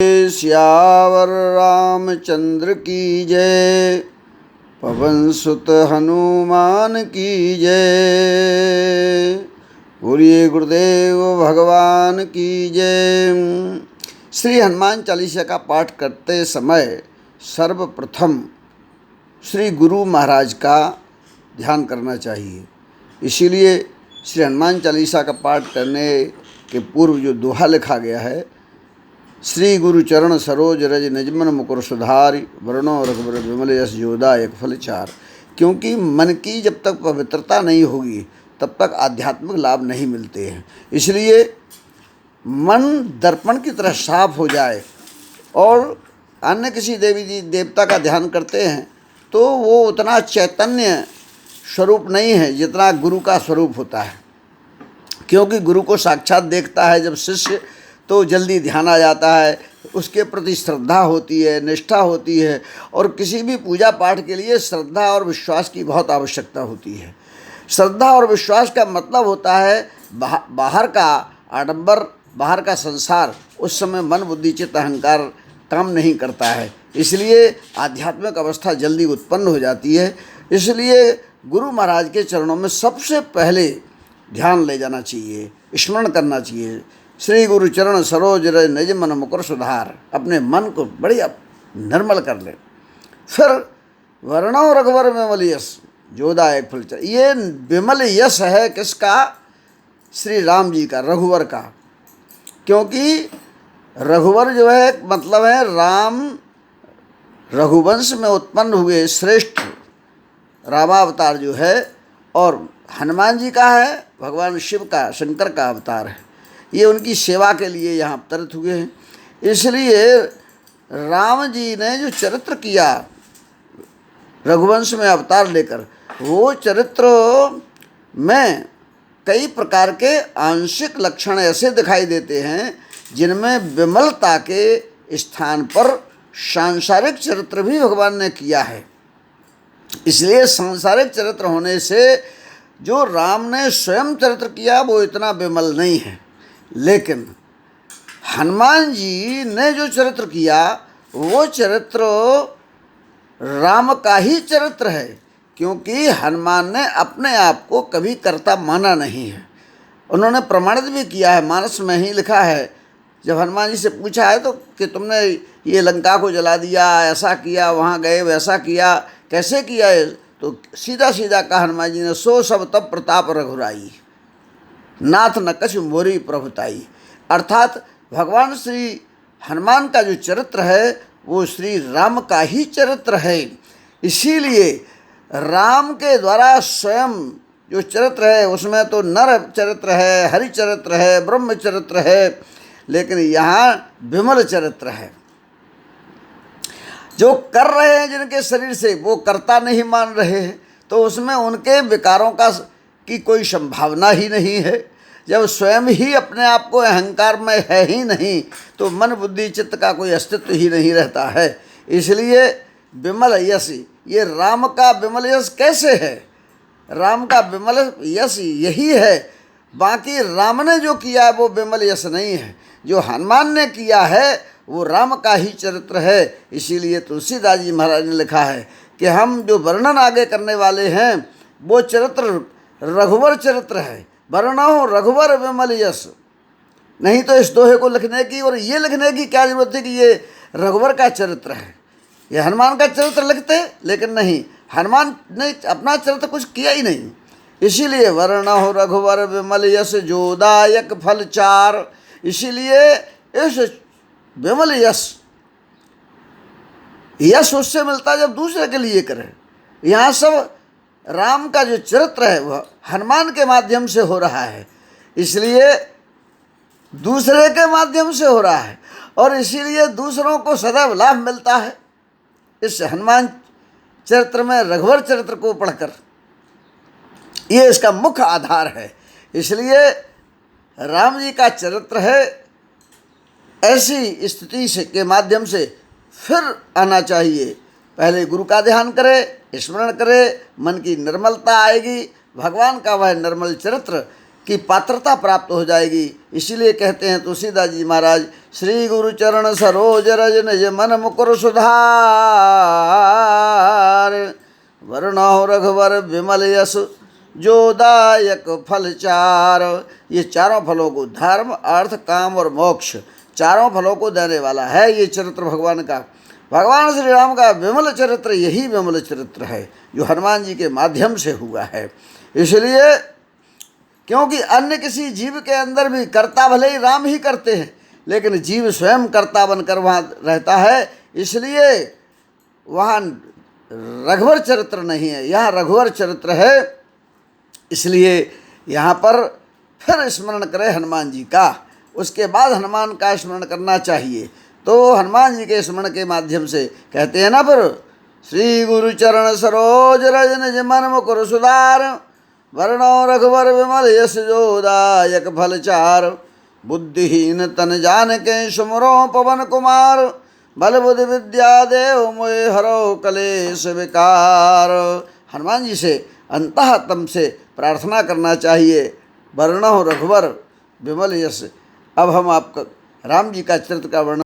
सियावर रामचंद्र की जय। पवन सुत हनुमान की जय। बोलिए गुरुदेव भगवान की जय। श्री हनुमान चालीसा का पाठ करते समय सर्वप्रथम श्री गुरु महाराज का ध्यान करना चाहिए। इसीलिए श्री हनुमान चालीसा का पाठ करने के पूर्व जो दोहा लिखा गया है, श्री गुरु चरण सरोज रज निजमन मुकुर सुधारि, वरणो रघुबर विमल यश जोदायक फल चार। क्योंकि मन की जब तक पवित्रता नहीं होगी तब तक आध्यात्मिक लाभ नहीं मिलते हैं। इसलिए मन दर्पण की तरह साफ हो जाए और अन्य किसी देवी देवता का ध्यान करते हैं तो वो उतना चैतन्य स्वरूप नहीं है जितना गुरु का स्वरूप होता है। क्योंकि गुरु को साक्षात देखता है जब शिष्य तो जल्दी ध्यान आ जाता है, उसके प्रति श्रद्धा होती है, निष्ठा होती है। और किसी भी पूजा पाठ के लिए श्रद्धा और विश्वास की बहुत आवश्यकता होती है। श्रद्धा और विश्वास का मतलब होता है बाहर का आडंबर, बाहर का संसार, उस समय मन बुद्धि चित्त अहंकार काम नहीं करता है। इसलिए आध्यात्मिक अवस्था जल्दी उत्पन्न हो जाती है। इसलिए गुरु महाराज के चरणों में सबसे पहले ध्यान ले जाना चाहिए, स्मरण करना चाहिए। श्री गुरु चरण सरोज रज निज मन मुकुर सुधार। अपने मन को बढ़िया निर्मल कर ले। फिर वर्णो रघुवर विमल यश जोदायक फल चार। ये विमल यश है किसका? श्री राम जी का, रघुवर का। क्योंकि रघुवर जो है मतलब है राम रघुवंश में उत्पन्न हुए श्रेष्ठ रामावतार जो है, और हनुमान जी का है भगवान शिव का, शंकर का अवतार है। ये उनकी सेवा के लिए यहाँ अवतरित हुए हैं। इसलिए राम जी ने जो चरित्र किया रघुवंश में अवतार लेकर, वो चरित्र में कई प्रकार के आंशिक लक्षण ऐसे दिखाई देते हैं जिनमें विमलता के स्थान पर सांसारिक चरित्र भी भगवान ने किया है। इसलिए सांसारिक चरित्र होने से जो राम ने स्वयं चरित्र किया वो इतना विमल नहीं है। लेकिन हनुमान जी ने जो चरित्र किया वो चरित्र राम का ही चरित्र है। क्योंकि हनुमान ने अपने आप को कभी कर्ता माना नहीं है। उन्होंने प्रमाणित भी किया है, मानस में ही लिखा है। जब हनुमान जी से पूछा है तो कि तुमने ये लंका को जला दिया, ऐसा किया, वहाँ गए वैसा किया, कैसे किया है? तो सीधा सीधा कहा हनुमान जी ने, सो सब तब प्रताप रघुराई, नाथ न कछु मोरी प्रभुताई। अर्थात भगवान श्री हनुमान का जो चरित्र है वो श्री राम का ही चरित्र है। इसीलिए राम के द्वारा स्वयं जो चरित्र है उसमें तो नर चरित्र है, हरि चरित्र है, ब्रह्म चरित्र है, लेकिन यहाँ विमल चरित्र है। जो कर रहे हैं जिनके शरीर से वो कर्ता नहीं मान रहे हैं, तो उसमें उनके विकारों की कोई संभावना ही नहीं है। जब स्वयं ही अपने आप को अहंकार में है ही नहीं तो मन बुद्धि चित्त का कोई अस्तित्व ही नहीं रहता है। इसलिए विमल यश, ये राम का विमल यश कैसे है? राम का विमल यश यही है। बाकी राम ने जो किया है वो विमल यश नहीं है। जो हनुमान ने किया है वो राम का ही चरित्र है। इसीलिए तुलसीदास जी महाराज ने लिखा है कि हम जो वर्णन आगे करने वाले हैं वो चरित्र रघुवर चरित्र है। वर्णो रघुवर विमल यश। नहीं तो इस दोहे को लिखने की और ये लिखने की क्या जरूरत है कि ये रघुवर का चरित्र है, ये हनुमान का चरित्र लिखते, लेकिन नहीं, हनुमान ने अपना चरित्र कुछ किया ही नहीं। इसीलिए वर्णो रघुवर विमल यश जोदायक फल चार। इसीलिए इस विमल यश उससे मिलता जब दूसरे के लिए करे। यहाँ सब राम का जो चरित्र है वह हनुमान के माध्यम से हो रहा है, इसलिए दूसरे के माध्यम से हो रहा है, और इसीलिए दूसरों को सदैव लाभ मिलता है इस हनुमान चरित्र में, रघुवर चरित्र को पढ़कर। ये इसका मुख्य आधार है। इसलिए राम जी का चरित्र है। ऐसी स्थिति से के माध्यम से फिर आना चाहिए। पहले गुरु का ध्यान करे, स्मरण करे, मन की निर्मलता आएगी। भगवान का वह निर्मल चरित्र की पात्रता प्राप्त हो जाएगी। इसीलिए कहते हैं तुलसीदास जी महाराज, श्री गुरु चरण सरोज रज निज मन मुकुर सुधार, वर्णो रघुवर विमल यश जोदायक फल चार। ये चारों फलों को, धर्म अर्थ काम और मोक्ष, चारों फलों को देने वाला है ये चरित्र भगवान का। भगवान श्री राम का विमल चरित्र यही विमल चरित्र है जो हनुमान जी के माध्यम से हुआ है। इसलिए क्योंकि अन्य किसी जीव के अंदर भी कर्ता भले ही राम ही करते हैं, लेकिन जीव स्वयं कर्ता बनकर वहाँ रहता है, इसलिए वहाँ रघुवर चरित्र नहीं है, यहाँ रघुवर चरित्र है। इसलिए यहाँ पर फिर स्मरण करें हनुमान जी का, उसके बाद हनुमान का स्मरण करना चाहिए। तो हनुमान जी के स्मरण के माध्यम से कहते हैं ना, पर श्री गुरु चरण सरोज रज निज मन मुकुर सुधार, वर्णो रघुवर विमल यश जोदायक फल चार, बुद्धिहीन तन जान के सुमरो पवन कुमार, बल बुद्धि विद्या देव मोहि हरो कलेश विकार। हनुमान जी से अंतःतम से प्रार्थना करना चाहिए, वर्णो रघुवर विमल यश। अब हम आपका राम जी का चरित्र का वर्णन